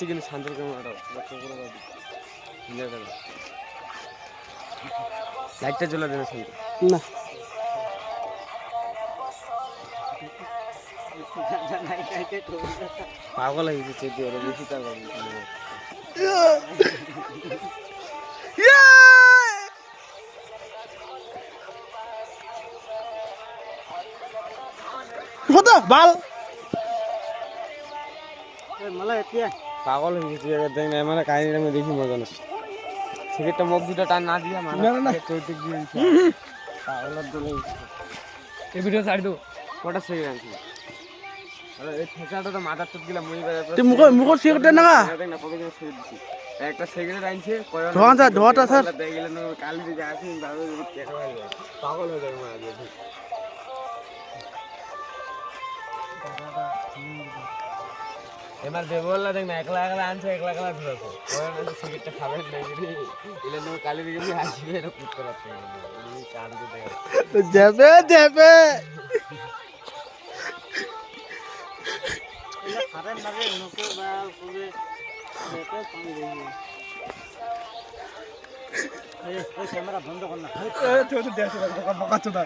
কিন্তু শান্তির লাইটটা জ্বলা দেবে শান্তি না পাগল হয়ে গেছে বেশি তার বাল পাগল হয়ে গেছে দেখ না মানে কাহিনীটা আমি দেখি মজা না সিগারেটটা মুখ দুটা টান না দিয়া চৈতিক দিয়ে পাগলের দলে এই ভিডিও ছাড়ি দেবো কটা সিগারেট আনছি এই ঠেকাটা তো মাথার টুট গেলাম তুই মুখর সিগারেট না দেখ না কত করে সিগারেট দিছি একটা সিগারেট আনছে ধোঁয়াটা স্যার দেখে গেলেন কাল দিকে আসি পাগল হয়ে যাবে মারা দিয়ে এবার দেবল্লা দেখ না একলা একলা আনছে একলা একলা ধরেছে ওরা সিগারেটটা খাবেন না এলে নো কালি দিকে আসবে এটা পুত করাতে যাবে যাবে খাবেন না রে নকে বা পুরে এটা পানি দেই এই ক্যামেরা বন্ধ কর না তুই তো দেখছ বকা চোদা